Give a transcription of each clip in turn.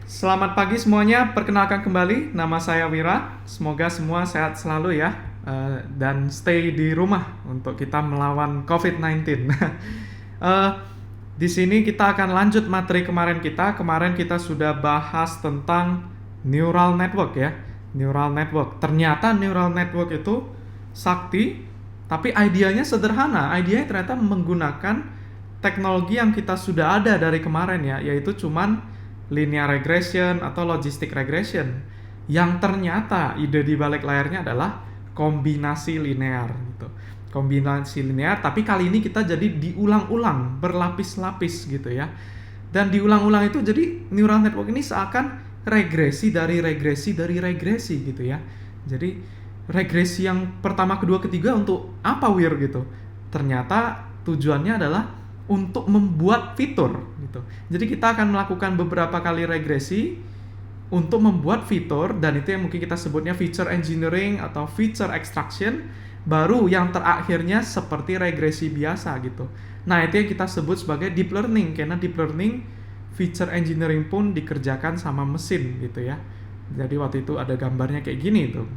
Selamat pagi semuanya, perkenalkan kembali, nama saya Wira. Semoga semua sehat selalu ya, dan stay di rumah untuk kita melawan COVID-19. Eh, di sini kita akan lanjut materi kemarin kita. Kemarin kita sudah bahas tentang neural network ya, neural network. Ternyata neural network itu sakti, tapi idenya sederhana. Idenya ternyata menggunakan teknologi yang kita sudah ada dari kemarin ya, yaitu cuman linear regression atau logistic regression, yang ternyata ide di balik layarnya adalah kombinasi linear gitu. Kombinasi linear, tapi kali ini kita jadi diulang-ulang, berlapis-lapis gitu ya. Dan diulang-ulang itu jadi neural network ini seakan regresi dari regresi dari regresi gitu ya. Jadi regresi yang pertama, kedua, ketiga untuk apa Wir gitu. Ternyata tujuannya adalah untuk membuat fitur gitu. Jadi kita akan melakukan beberapa kali regresi untuk membuat fitur, dan itu yang mungkin kita sebutnya feature engineering atau feature extraction, baru yang terakhirnya seperti regresi biasa gitu. Nah, itu yang kita sebut sebagai deep learning, karena deep learning feature engineering pun dikerjakan sama mesin gitu ya. Jadi waktu itu ada gambarnya kayak gini tuh.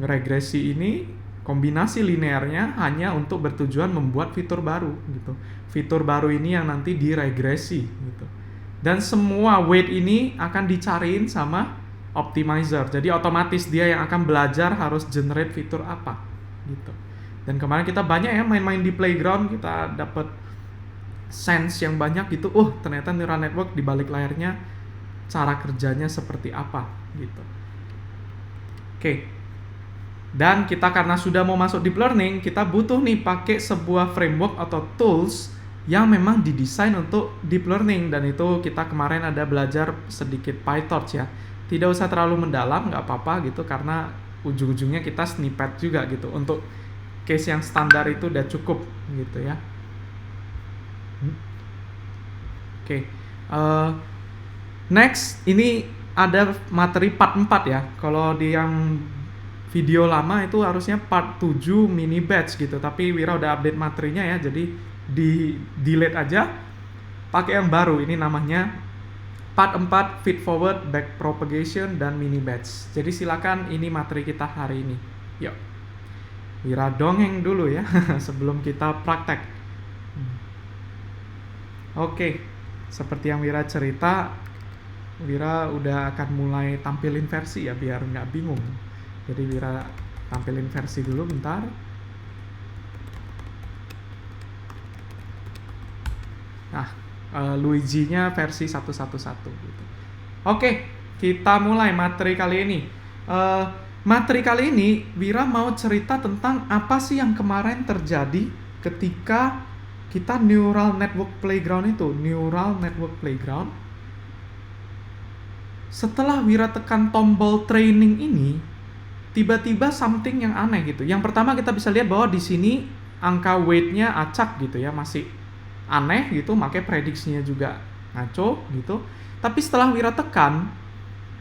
Regresi ini kombinasi linearnya hanya untuk bertujuan membuat fitur baru gitu. Fitur baru ini yang nanti diregresi gitu. Dan semua weight ini akan dicariin sama optimizer. Jadi otomatis dia yang akan belajar harus generate fitur apa gitu. Dan kemarin kita banyak ya main-main di playground, kita dapat sense yang banyak gitu. Oh, ternyata neural network di balik layarnya cara kerjanya seperti apa gitu. Oke. Dan kita karena sudah mau masuk deep learning, kita butuh nih pakai sebuah framework atau tools yang memang didesain untuk deep learning. Dan itu kita kemarin ada belajar sedikit PyTorch ya. Tidak usah terlalu mendalam, nggak apa-apa gitu, karena ujung-ujungnya kita snippet juga gitu. Untuk case yang standar itu udah cukup gitu ya. Oke. Next, ini ada materi part 4 ya. Kalau di yang video lama itu harusnya part 7 mini batch gitu, tapi Wira udah update materinya ya, jadi di delete aja, pakai yang baru. Ini namanya part 4 feed forward, back propagation, dan mini batch. Jadi silakan, ini materi kita hari ini. Yuk, Wira dongeng dulu ya sebelum kita praktek. Oke, seperti yang Wira cerita, Wira udah akan mulai tampilin versi ya biar nggak bingung. Jadi Wira tampilin versi dulu bentar. Nah, Luigi-nya versi 1.1.1 gitu. Oke, kita mulai materi kali ini. Materi kali ini Wira mau cerita tentang apa sih yang kemarin terjadi ketika kita neural network playground itu, neural network playground. Setelah Wira tekan tombol training ini, tiba-tiba something yang aneh gitu. Yang pertama kita bisa lihat bahwa di sini angka weight-nya acak gitu ya, masih aneh gitu, makanya prediksinya juga ngaco gitu. Tapi setelah Wira tekan,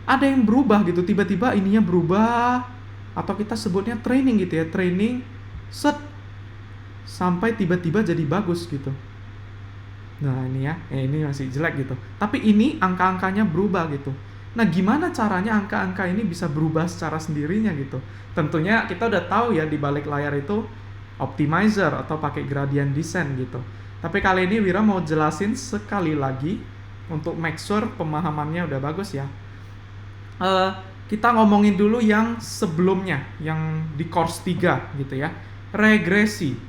ada yang berubah gitu, tiba-tiba ininya berubah, atau kita sebutnya training gitu ya, training set sampai tiba-tiba jadi bagus gitu. Nah ini ya, ini masih jelek gitu. Tapi ini angka-angkanya berubah gitu. Nah, gimana caranya angka-angka ini bisa berubah secara sendirinya gitu? Tentunya kita udah tahu ya di balik layar itu optimizer atau pakai gradient descent gitu. Tapi kali ini Wira mau jelasin sekali lagi untuk make sure pemahamannya udah bagus ya. Kita ngomongin dulu yang sebelumnya, yang di course 3 gitu ya. Regresi.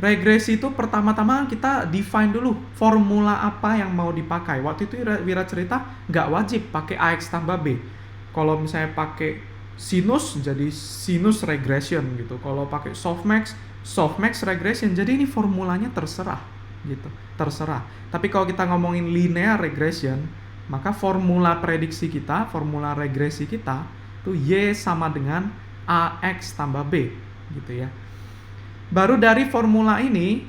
Regresi itu pertama-tama kita define dulu formula apa yang mau dipakai. Waktu itu Wira cerita nggak wajib pakai AX tambah B. Kalau misalnya pakai sinus jadi sinus regression gitu. Kalau pakai softmax, softmax regression. Jadi ini formulanya terserah gitu. Terserah. Tapi kalau kita ngomongin linear regression, maka formula prediksi kita, formula regresi kita itu Y sama dengan AX tambah B gitu ya. Baru dari formula ini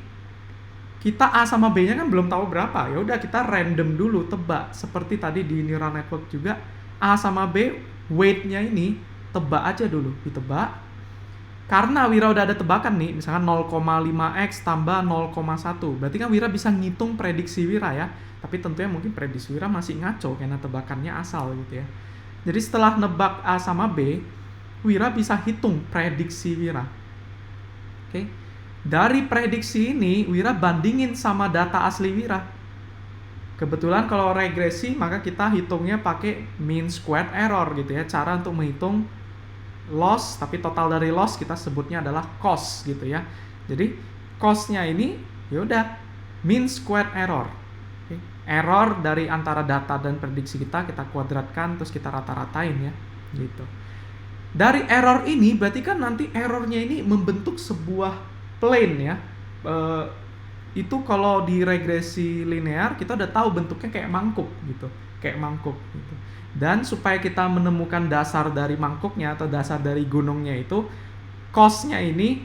kita A sama B-nya kan belum tahu berapa. Ya udah kita random dulu, tebak. Seperti tadi di neural network juga, A sama B weight-nya ini tebak aja dulu, ditebak. Karena Wira udah ada tebakan nih, misalkan 0,5x tambah 0,1. Berarti kan Wira bisa ngitung prediksi Wira ya. Tapi tentunya mungkin prediksi Wira masih ngaco karena tebakannya asal gitu ya. Jadi setelah nebak A sama B, Wira bisa hitung prediksi Wira. Oke. Dari prediksi ini, Wira bandingin sama data asli Wira. Kebetulan kalau regresi, maka kita hitungnya pakai mean squared error gitu ya. Cara untuk menghitung loss, tapi total dari loss kita sebutnya adalah cost gitu ya. Jadi cost-nya ini yaudah mean squared error. Okay. Error dari antara data dan prediksi kita kuadratkan terus kita rata-ratain ya gitu. Dari error ini berarti kan nanti errornya ini membentuk sebuah plane ya. Itu kalau di regresi linear kita udah tahu bentuknya kayak mangkuk gitu, gitu. Dan supaya kita menemukan dasar dari mangkuknya atau dasar dari gunungnya itu, cost-nya ini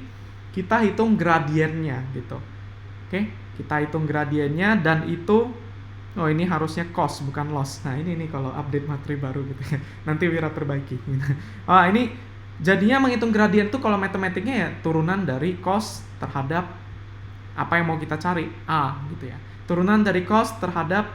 kita hitung gradiennya gitu. Oke, kita hitung gradiennya dan itu ini harusnya cost bukan loss. Nah, ini nih kalau update materi baru gitu ya. Nanti Wira perbaiki. Ini jadinya menghitung gradien itu kalau matematiknya ya turunan dari cost terhadap apa yang mau kita cari, A gitu ya. Turunan dari cost terhadap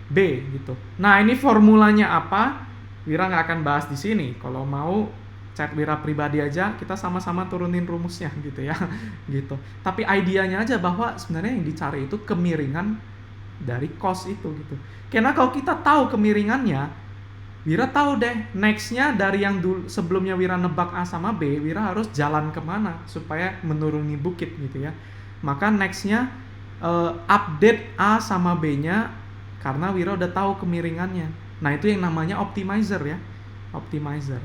B gitu. Nah, ini formulanya apa? Wira nggak akan bahas di sini. Kalau mau chat Wira pribadi aja, kita sama-sama turunin rumusnya gitu ya. Gitu. Tapi idenya aja bahwa sebenarnya yang dicari itu kemiringan dari cost itu gitu. Karena kalau kita tahu kemiringannya, Wira tahu deh next-nya dari yang dulu sebelumnya Wira nebak A sama B, Wira harus jalan kemana supaya menuruni bukit gitu ya. Maka next-nya update A sama B-nya karena Wira udah tahu kemiringannya. Nah, itu yang namanya optimizer ya. Optimizer.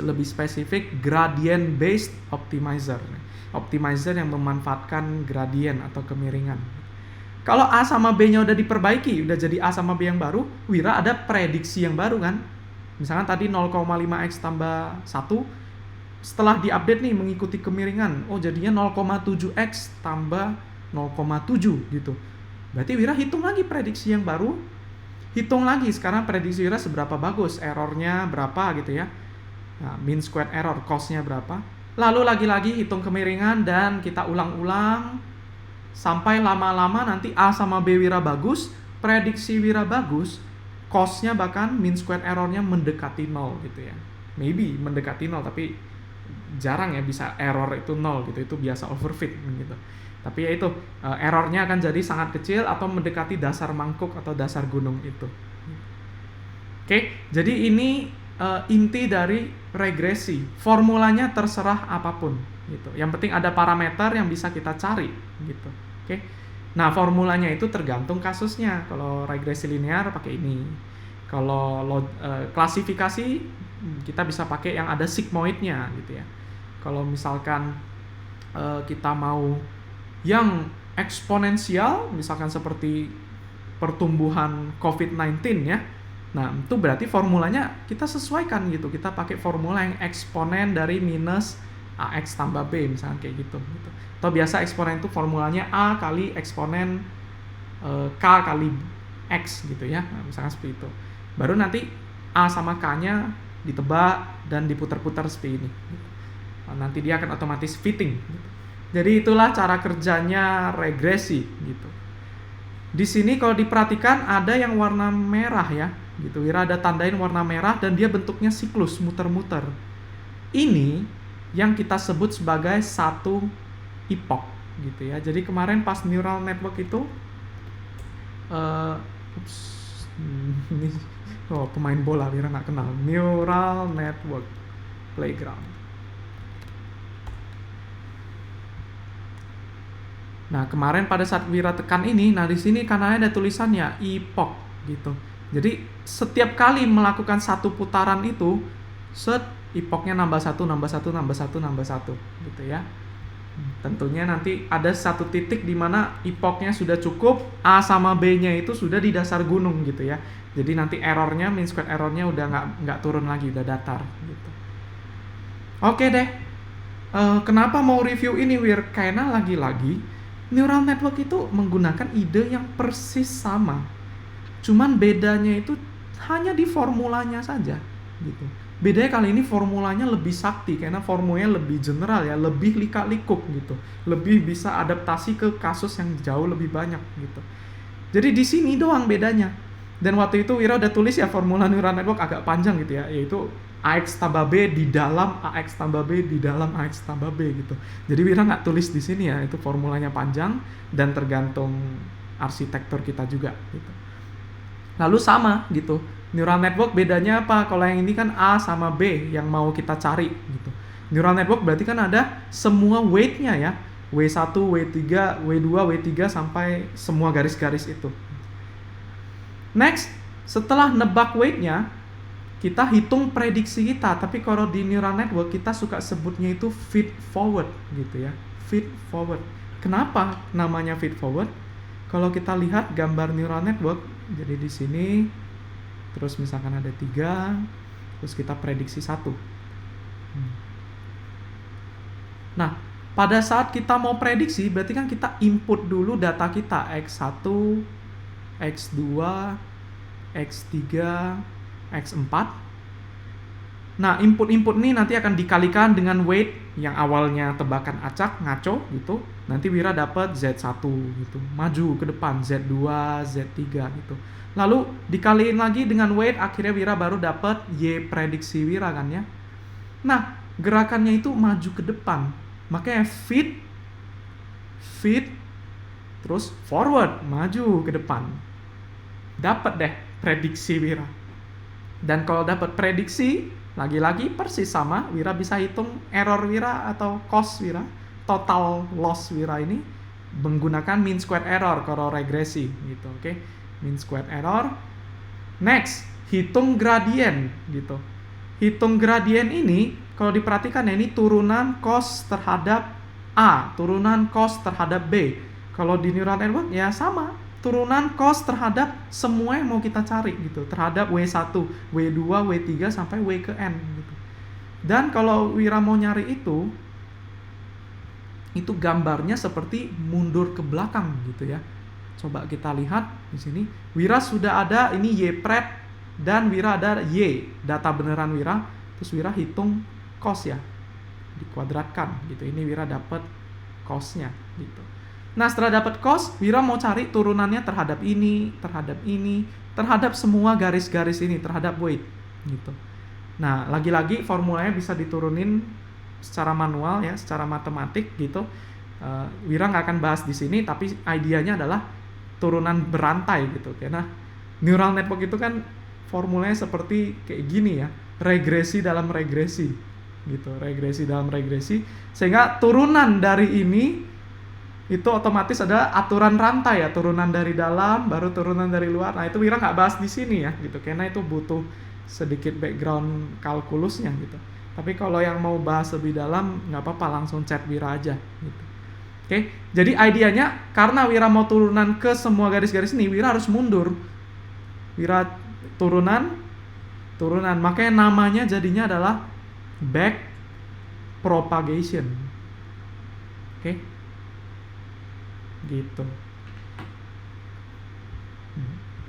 Lebih spesifik gradient based optimizer. Optimizer yang memanfaatkan gradient atau kemiringan. Kalau A sama B-nya udah diperbaiki, udah jadi A sama B yang baru, Wira ada prediksi yang baru kan. Misalkan tadi 0,5x tambah 1, setelah diupdate nih mengikuti kemiringan, jadinya 0,7x tambah 0,7 gitu. Berarti Wira hitung lagi prediksi yang baru, hitung lagi sekarang prediksi Wira seberapa bagus, errornya berapa gitu ya. Nah, mean squared error, cost-nya berapa. Lalu lagi-lagi hitung kemiringan dan kita ulang-ulang sampai lama-lama nanti A sama B Wira bagus, prediksi Wira bagus, cost-nya bahkan mean squared error-nya mendekati 0 gitu ya. Maybe mendekati 0 tapi jarang ya bisa error itu 0 gitu, itu biasa overfit gitu. Tapi ya itu errornya akan jadi sangat kecil atau mendekati dasar mangkuk atau dasar gunung itu. Oke, jadi ini inti dari regresi. Formulanya terserah apapun gitu. Yang penting ada parameter yang bisa kita cari gitu. Oke. Nah, formulanya itu tergantung kasusnya. Kalau regresi linear pakai ini. Kalau klasifikasi kita bisa pakai yang ada sigmoidnya gitu ya. Kalau misalkan kita mau yang eksponensial, misalkan seperti pertumbuhan COVID-19 ya. Nah, itu berarti formulanya kita sesuaikan gitu. Kita pakai formula yang eksponen dari minus AX tambah B, misalkan kayak gitu. Atau biasa eksponen itu formulanya A kali eksponen K kali X gitu ya. Nah, misalkan seperti itu. Baru nanti A sama K-nya ditebak dan diputar-putar seperti ini. Nanti dia akan otomatis fitting. Gitu. Jadi itulah cara kerjanya regresi gitu. Di sini kalau diperhatikan ada yang warna merah ya, gitu. Wira ada tandain warna merah dan dia bentuknya siklus muter-muter. Ini yang kita sebut sebagai satu epoch gitu ya. Jadi kemarin pas neural network itu ini pemain bola Wira nggak kenal. Neural network playground. Nah, kemarin pada saat Wira tekan ini, nah di sini kanannya ada tulisannya epoch gitu. Jadi setiap kali melakukan satu putaran itu, epochnya nambah satu gitu ya. Tentunya nanti ada satu titik di mana epochnya sudah cukup, A sama B-nya itu sudah di dasar gunung gitu ya. Jadi nanti errornya, mean squared errornya udah nggak turun lagi, udah datar gitu. Oke deh. Kenapa mau review ini Wir? Karena lagi-lagi neural network itu menggunakan ide yang persis sama. Cuman bedanya itu hanya di formulanya saja gitu. Bedanya kali ini formulanya lebih sakti karena formulanya lebih general ya, lebih lika-likuk gitu. Lebih bisa adaptasi ke kasus yang jauh lebih banyak gitu. Jadi di sini doang bedanya. Dan waktu itu Wira udah tulis ya formula neural network agak panjang gitu ya, yaitu AX tambah B di dalam AX tambah B di dalam AX tambah B gitu. Jadi Wira nggak tulis di sini ya, itu formulanya panjang dan tergantung arsitektur kita juga gitu. Lalu sama gitu, neural network bedanya apa? Kalau yang ini kan A sama B yang mau kita cari gitu. Neural network berarti kan ada semua weight-nya ya, W1, W3, W2, W3 sampai semua garis-garis itu. Next, setelah nebak weight-nya, kita hitung prediksi kita. Tapi kalau di neural network kita suka sebutnya itu feed forward gitu ya. Feed forward. Kenapa namanya feed forward? Kalau kita lihat gambar neural network, jadi di sini terus misalkan ada 3, terus kita prediksi 1. Nah, pada saat kita mau prediksi, berarti kan kita input dulu data kita, X1, X2, X3, X4. Nah, input-input ini nanti akan dikalikan dengan weight yang awalnya tebakan acak, ngaco gitu. Nanti Wira dapat Z1 gitu. Maju ke depan, Z2, Z3 gitu. Lalu dikaliin lagi dengan weight, akhirnya Wira baru dapat Y prediksi Wira kan ya. Nah, gerakannya itu maju ke depan. Makanya feed, terus forward, maju ke depan. Dapat deh prediksi Wira. Dan kalau dapat prediksi, lagi-lagi persis sama, Wira bisa hitung error Wira atau cost Wira, total loss Wira ini menggunakan mean squared error kalau regresi gitu, oke? Mean squared error. Next, hitung gradien gitu. Hitung gradien ini kalau diperhatikan ya, ini turunan cost terhadap A, turunan cost terhadap B. Kalau di neural network ya sama, turunan cost terhadap semua yang mau kita cari gitu, terhadap W1, W2, W3 sampai W ke N gitu. Dan kalau Wira mau nyari itu gambarnya seperti mundur ke belakang gitu ya. Coba kita lihat di sini. Wira sudah ada ini Y pred dan Wira ada Y, data beneran Wira. Terus Wira hitung cost ya, dikuadratkan gitu. Ini Wira dapat cost-nya gitu. Nah, setelah dapat cost, Wira mau cari turunannya terhadap ini, terhadap semua garis-garis ini, terhadap weight gitu. Nah, lagi-lagi formulanya bisa diturunin secara manual ya, secara matematik gitu. Wira nggak akan bahas di sini, tapi idenya adalah turunan berantai gitu. Karena neural network itu kan formulanya seperti kayak gini ya, regresi dalam regresi gitu, regresi dalam regresi, sehingga turunan dari ini itu otomatis ada aturan rantai ya, turunan dari dalam baru turunan dari luar. Nah, itu Wira nggak bahas di sini ya gitu, karena itu butuh sedikit background kalkulusnya gitu. Tapi kalau yang mau bahas lebih dalam nggak apa-apa, langsung chat Wira aja gitu. Oke, jadi idenya karena Wira mau turunan ke semua garis-garis ini, Wira harus mundur. Wira turunan, makanya namanya jadinya adalah back propagation. Oke. Gitu.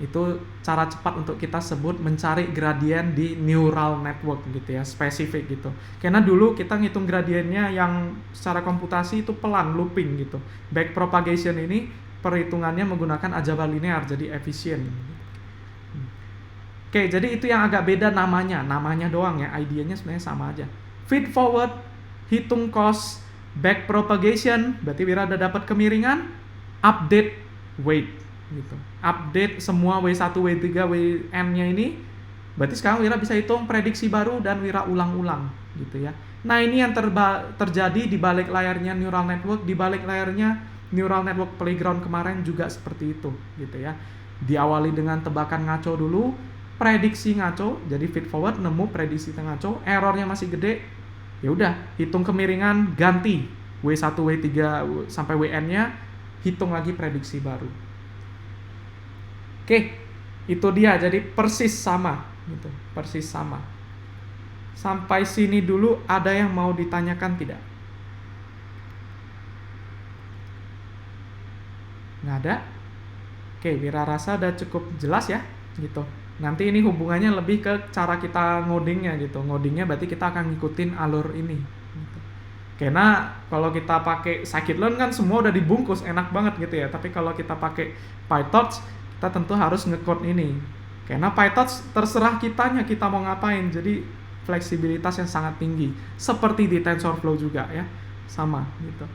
Itu cara cepat untuk kita sebut mencari gradien di neural network gitu ya, spesifik gitu. Karena dulu kita ngitung gradiennya yang secara komputasi itu pelan, looping gitu. Back propagation ini perhitungannya menggunakan aljabar linear, jadi efisien. Oke, jadi itu yang agak beda namanya doang ya, idenya sebenarnya sama aja. Feed forward, hitung cost, back propagation, berarti Wira udah dapat kemiringan, update weight gitu. Update semua W1, W3, Wn-nya ini, berarti sekarang Wira bisa hitung prediksi baru dan Wira ulang-ulang gitu ya. Nah, ini yang terjadi di balik layarnya neural network, di balik layarnya neural network playground kemarin juga seperti itu gitu ya. Diawali dengan tebakan ngaco dulu, prediksi ngaco, jadi feed forward nemu prediksi ngaco, errornya masih gede, ya udah hitung kemiringan, ganti W1, W3 sampai Wn-nya, hitung lagi prediksi baru. Oke, itu dia, jadi persis sama gitu, persis sama. Sampai sini dulu ada yang mau ditanyakan tidak? Nggak ada? Oke, Wira rasa udah cukup jelas ya gitu. Nanti ini hubungannya lebih ke cara kita ngodingnya gitu. Ngodingnya berarti kita akan ngikutin alur ini gitu. Karena kalau kita pakai scikit-learn kan semua udah dibungkus, enak banget gitu ya. Tapi kalau kita pakai PyTorch, kita tentu harus nge-code ini. Karena PyTorch terserah kitanya kita mau ngapain. Jadi fleksibilitas yang sangat tinggi. Seperti di TensorFlow juga ya. Sama gitu.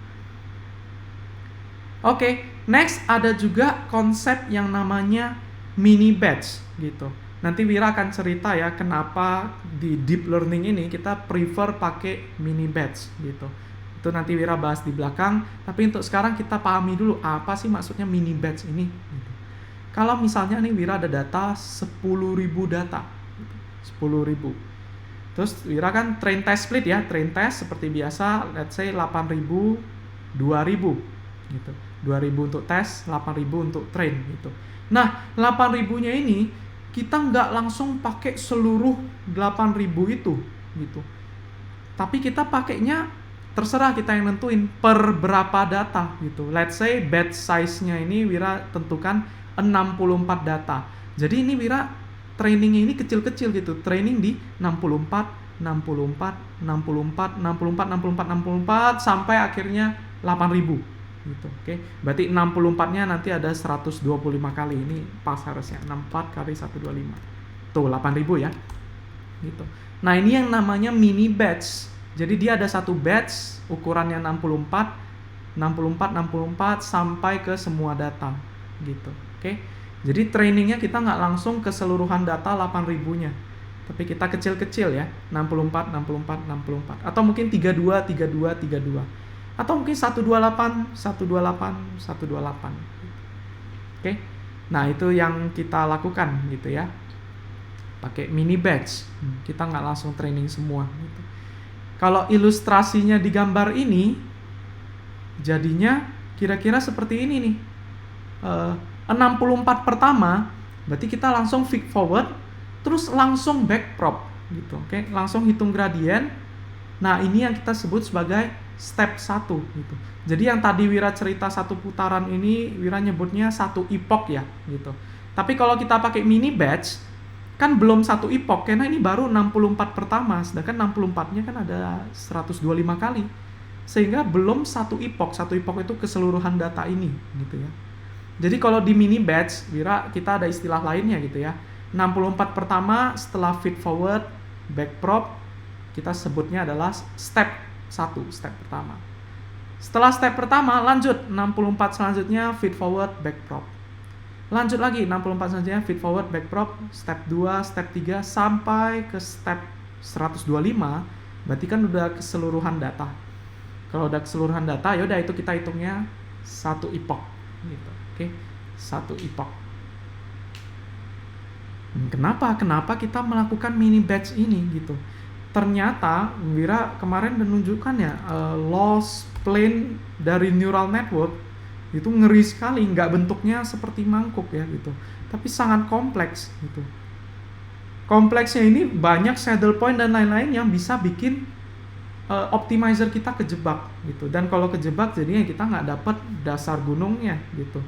Oke, next ada juga konsep yang namanya mini batch gitu. Nanti Wira akan cerita ya kenapa di deep learning ini kita prefer pakai mini batch gitu. Itu nanti Wira bahas di belakang, tapi untuk sekarang kita pahami dulu apa sih maksudnya mini batch ini gitu. Kalau misalnya nih Wira ada data 10.000 data gitu. 10.000. Terus Wira kan train test split ya, train test seperti biasa, let's say 8.000, 2.000 gitu. 2.000 untuk tes, 8.000 untuk train gitu. Nah, 8.000-nya ini kita nggak langsung pakai seluruh 8.000 itu gitu. Tapi kita pakainya terserah kita yang nentuin per berapa data gitu. Let's say batch size-nya ini Wira tentukan 64 data. Jadi ini Wira trainingnya ini kecil-kecil gitu. Training di 64, 64, 64, 64, 64, 64 sampai akhirnya 8.000 gitu. Oke. Berarti 64-nya nanti ada 125 kali. Ini pas harusnya 64 kali 125. Tuh 8.000 ya. Gitu. Nah, ini yang namanya mini batch. Jadi dia ada satu batch ukurannya 64 sampai ke semua data gitu. Oke. Jadi trainingnya kita nggak langsung keseluruhan data 8.000-nya. Tapi kita kecil-kecil ya. 64 atau mungkin 32. Atau mungkin 128. Oke. Nah, itu yang kita lakukan gitu ya. Pakai mini batch. Kita nggak langsung training semua gitu. Kalau ilustrasinya di gambar ini jadinya kira-kira seperti ini nih. 64 pertama berarti kita langsung feed forward terus langsung backprop gitu. Oke, langsung hitung gradien. Nah, ini yang kita sebut sebagai step 1 gitu. Jadi yang tadi Wira cerita satu putaran ini Wira nyebutnya satu epoch ya gitu. Tapi kalau kita pakai mini batch kan belum satu epoch karena ini baru 64 pertama, sedangkan 64-nya kan ada 125 kali. Sehingga belum satu epoch. Satu epoch itu keseluruhan data ini gitu ya. Jadi kalau di mini batch Wira kita ada istilah lainnya gitu ya. 64 pertama setelah feed forward backprop kita sebutnya adalah step 1, step pertama. Setelah step pertama, lanjut 64 selanjutnya feed forward backprop. Lanjut lagi 64 selanjutnya feed forward backprop, step 2, step 3 sampai ke step 125, berarti kan udah keseluruhan data. Kalau udah keseluruhan data, yaudah itu kita hitungnya satu epoch gitu. Oke, satu epoch. Kenapa kita melakukan mini batch ini gitu? Ternyata Wira kemarin menunjukkan ya loss plane dari neural network itu ngeri sekali, nggak bentuknya seperti mangkuk ya gitu, tapi sangat kompleks gitu. Kompleksnya ini banyak saddle point dan lain-lain yang bisa bikin optimizer kita kejebak gitu. Dan kalau kejebak jadinya kita nggak dapat dasar gunungnya gitu.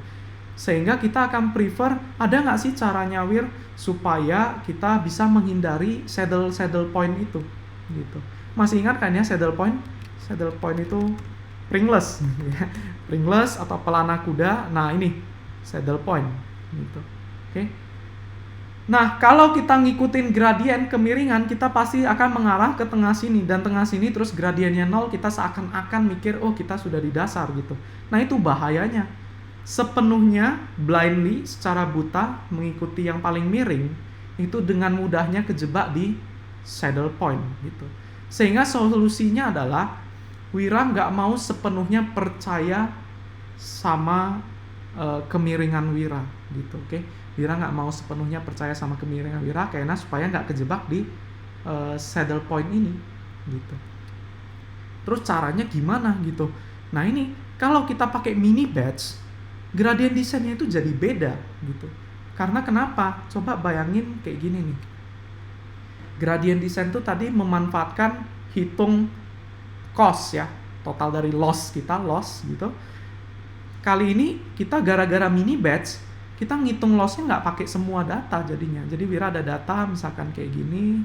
Sehingga kita akan prefer, ada nggak sih caranya Wir supaya kita bisa menghindari saddle point itu gitu. Masih ingat kan ya saddle point? Saddle point itu ringless ringless atau pelana kuda. Nah, ini saddle point gitu. Oke. Nah, kalau kita ngikutin gradien kemiringan, kita pasti akan mengarah ke tengah sini, dan tengah sini terus gradiennya 0, kita seakan-akan mikir oh kita sudah di dasar gitu. Nah, itu bahayanya. Sepenuhnya blindly secara buta mengikuti yang paling miring itu dengan mudahnya kejebak di saddle point gitu. Sehingga solusinya adalah Wira nggak mau sepenuhnya percaya sama kemiringan Wira gitu. Oke, Wira nggak mau sepenuhnya percaya sama kemiringan Wira karena supaya nggak kejebak di saddle point ini gitu. Terus caranya gimana gitu? Nah, ini kalau kita pakai mini batch, gradient descent-nya itu jadi beda gitu. Karena kenapa? Coba bayangin kayak gini nih. Gradient descent itu tadi memanfaatkan hitung cost ya, total dari loss kita, loss gitu. Kali ini kita gara-gara mini batch, kita ngitung loss-nya nggak pakai semua data jadinya. Jadi Wira ada data misalkan kayak gini.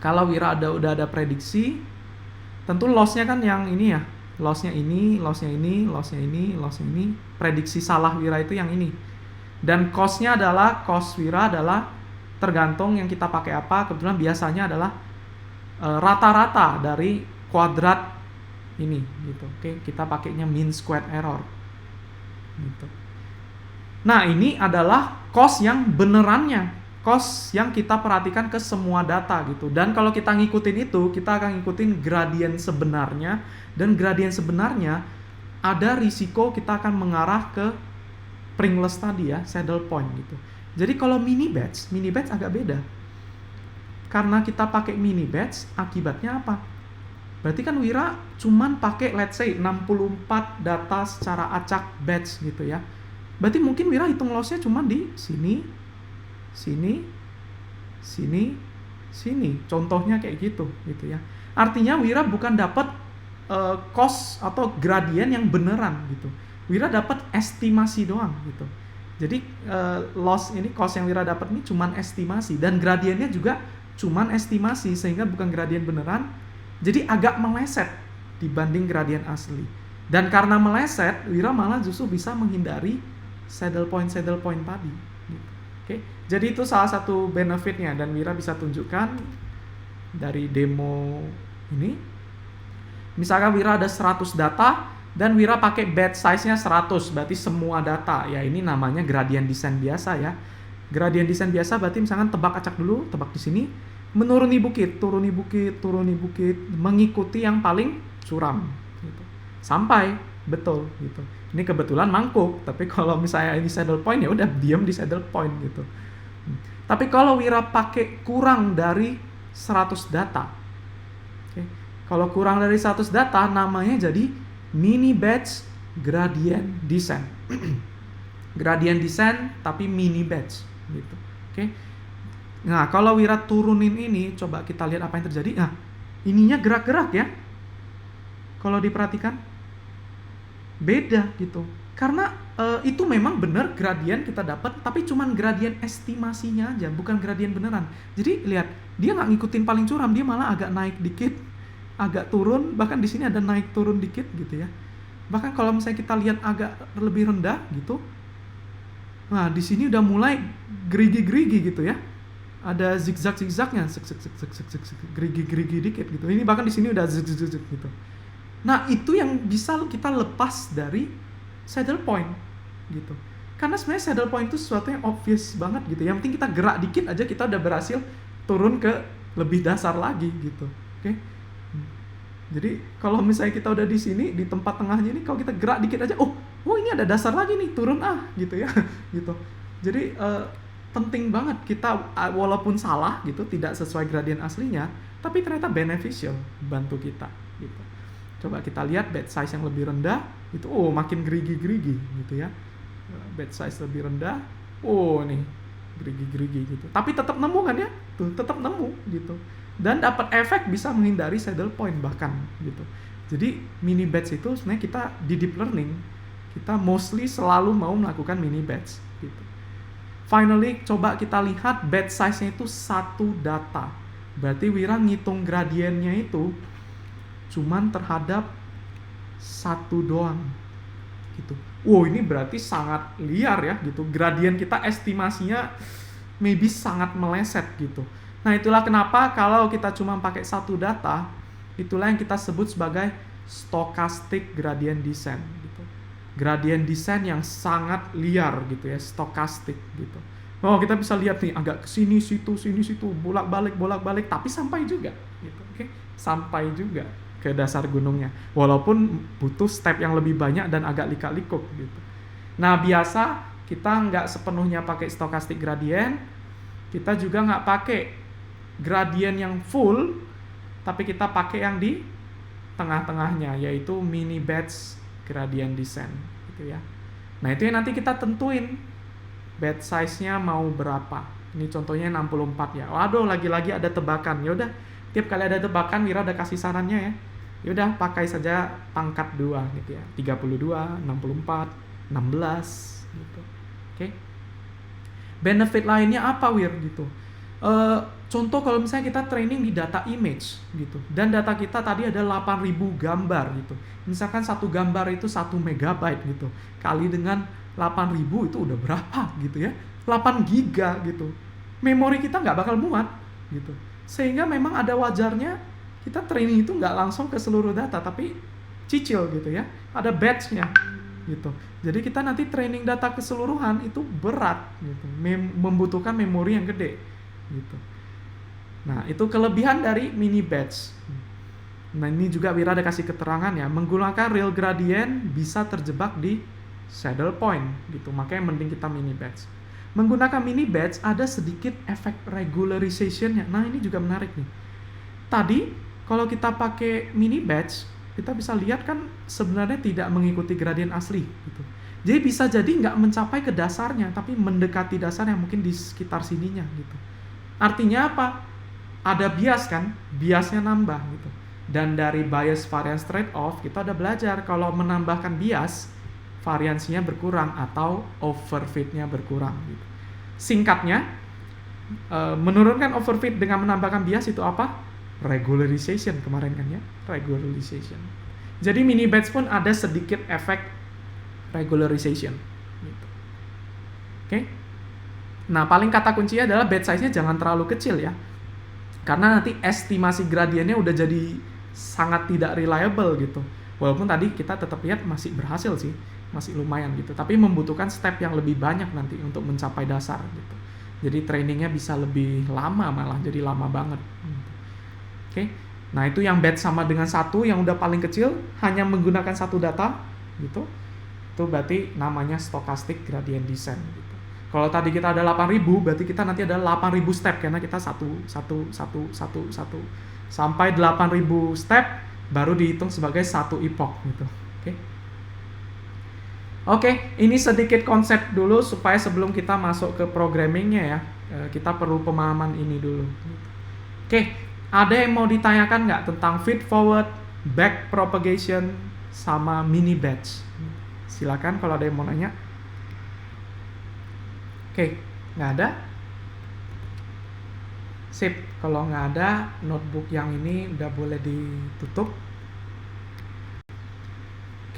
Kalau Wira udah ada prediksi, tentu loss-nya kan yang ini ya. Loss-nya ini, loss-nya ini, loss-nya ini, loss-nya ini. Prediksi salah Wira itu yang ini. Dan cost-nya adalah, cost Wira adalah tergantung yang kita pakai apa. Kebetulan biasanya adalah rata-rata dari kuadrat ini gitu. Oke, kita pakainya mean squared error. Gitu. Nah, ini adalah cost yang benerannya. Cost yang kita perhatikan ke semua data gitu. Dan kalau kita ngikutin itu, kita akan ngikutin gradien sebenarnya. Dan gradien sebenarnya ada risiko kita akan mengarah ke Pringles tadi ya, saddle point gitu. Jadi kalau mini batch agak beda. Karena kita pakai mini batch, akibatnya apa? Berarti kan Wira cuman pakai let's say 64 data secara acak batch gitu ya. Berarti mungkin Wira hitung loss-nya cuman di sini, sini, sini, sini. Contohnya kayak gitu ya. Artinya Wira bukan dapat cost atau gradien yang beneran gitu. Wira dapat estimasi doang gitu. Jadi loss ini, cost yang Wira dapat ini cuman estimasi dan gradiennya juga cuman estimasi sehingga bukan gradien beneran. Jadi agak meleset dibanding gradien asli. Dan karena meleset, Wira malah justru bisa menghindari saddle point tadi. Gitu. Oke, jadi itu salah satu benefitnya dan Wira bisa tunjukkan dari demo ini. Misalkan Wira ada 100 data dan Wira pakai batch size-nya 100, berarti semua data. Ya ini namanya gradient descent biasa ya. Gradient descent biasa berarti misalkan tebak acak dulu, tebak di sini, menuruni bukit, turuni bukit, mengikuti yang paling curam gitu. Sampai betul gitu. Ini kebetulan mangkuk, tapi kalau misalnya ini saddle point ya udah diam di saddle point gitu. Tapi kalau Wira pakai kurang dari 100 data. Okay. Kalau kurang dari 100 data namanya jadi mini batch gradient descent. Gradient descent tapi mini batch gitu. Oke. Okay. Nah, kalau Wira turunin ini, coba kita lihat apa yang terjadi. Nah, ininya gerak-gerak ya. Kalau diperhatikan, beda gitu. Karena itu memang benar gradien kita dapat, tapi cuman gradien estimasinya aja, bukan gradien beneran. Jadi lihat, dia nggak ngikutin paling curam, dia malah agak naik dikit, agak turun, bahkan di sini ada naik turun dikit gitu ya. Bahkan kalau misalnya kita lihat agak lebih rendah gitu, nah di sini udah mulai gerigi-gerigi gitu ya. Ada zigzag-zigzagnya, gerigi-gerigi dikit gitu. Ini bahkan di sini udah zigzag gitu. Nah, itu yang bisa kita lepas dari saddle point gitu. Karena sebenarnya saddle point itu sesuatu yang obvious banget gitu. Yang penting kita gerak dikit aja kita udah berhasil turun ke lebih dasar lagi gitu. Oke. Jadi kalau misalnya kita udah di sini di tempat tengahnya ini, kalau kita gerak dikit aja, oh ini ada dasar lagi nih, turun gitu ya. Gitu. Jadi penting banget kita walaupun salah gitu, tidak sesuai gradien aslinya, tapi ternyata beneficial bantu kita gitu. Coba kita lihat batch size yang lebih rendah itu makin gerigi-gerigi gitu ya. Batch size lebih rendah, nih gerigi-gerigi gitu. Tapi tetap nemu kan ya? Tuh, tetap nemu gitu. Dan dapat efek bisa menghindari saddle point bahkan gitu. Jadi mini batch itu sebenarnya kita di deep learning kita mostly selalu mau melakukan mini batch gitu. Finally, coba kita lihat batch size-nya itu 1 data. Berarti Wira ngitung gradiennya itu cuman terhadap 1 doang. Gitu. Ini berarti sangat liar ya gitu. Gradien kita estimasinya maybe sangat meleset gitu. Nah, itulah kenapa kalau kita cuma pakai 1 data, itulah yang kita sebut sebagai stochastic gradient descent. Gradient descent yang sangat liar gitu ya, stokastik gitu. Kita bisa lihat nih agak ke sini situ, bolak-balik, tapi sampai juga gitu. Oke, sampai juga ke dasar gunungnya. Walaupun butuh step yang lebih banyak dan agak likak-likuk gitu. Nah, biasa kita nggak sepenuhnya pakai stokastik gradient, kita juga nggak pakai gradient yang full, tapi kita pakai yang di tengah-tengahnya, yaitu mini batch gradient descent gitu ya. Nah, itu yang nanti kita tentuin batch size-nya mau berapa. Ini contohnya 64 ya. Waduh, lagi-lagi ada tebakan. Ya udah, tiap kali ada tebakan Wira udah kasih sarannya ya. Ya udah pakai saja pangkat 2 gitu ya. 32, 64, 16 gitu. Oke. Benefit lainnya apa Wir gitu? Contoh kalau misalnya kita training di data image gitu, dan data kita tadi ada 8.000 gambar gitu. Misalkan satu gambar itu 1 megabyte gitu, kali dengan 8.000 itu udah berapa gitu ya? 8 giga gitu. Memori kita nggak bakal muat gitu. Sehingga memang ada wajarnya kita training itu nggak langsung ke seluruh data, tapi cicil gitu ya. Ada batch-nya gitu. Jadi kita nanti training data keseluruhan itu berat gitu, membutuhkan memori yang gede gitu. Nah, itu kelebihan dari mini batch. Nah, ini juga Wira ada kasih keterangan ya, menggunakan real gradient bisa terjebak di saddle point gitu. Makanya mending kita mini batch. Menggunakan mini batch ada sedikit efek regularization-nya. Nah, ini juga menarik nih. Tadi kalau kita pakai mini batch, kita bisa lihat kan sebenarnya tidak mengikuti gradient asli gitu. Jadi bisa jadi nggak mencapai ke dasarnya, tapi mendekati dasarnya mungkin di sekitar sininya gitu. Artinya apa? Ada bias kan, biasnya nambah gitu. Dan dari bias variance trade-off kita udah belajar kalau menambahkan bias variansinya berkurang atau overfit-nya berkurang gitu. Singkatnya, menurunkan overfit dengan menambahkan bias itu apa? Regularization kemarin kan ya, regularization. Jadi mini batch pun ada sedikit efek regularization gitu. Oke. Nah, paling kata kuncinya adalah batch size-nya jangan terlalu kecil ya. Karena nanti estimasi gradiennya udah jadi sangat tidak reliable gitu. Walaupun tadi kita tetap lihat masih berhasil sih, masih lumayan gitu. Tapi membutuhkan step yang lebih banyak nanti untuk mencapai dasar gitu. Jadi trainingnya bisa lebih lama malah, jadi lama banget. Oke. Nah, itu yang batch sama dengan satu yang udah paling kecil, hanya menggunakan satu data gitu. Itu berarti namanya stochastic gradient descent gitu. Kalau tadi kita ada 8.000, berarti kita nanti ada 8.000 step karena kita satu sampai 8.000 step baru dihitung sebagai satu epoch gitu. Oke, ini sedikit konsep dulu supaya sebelum kita masuk ke programmingnya ya, kita perlu pemahaman ini dulu. Oke, ada yang mau ditanyakan nggak tentang feed forward, back propagation, sama mini batch? Silakan kalau ada yang mau nanya. Oke, nggak ada? Sip, kalau nggak ada, notebook yang ini udah boleh ditutup.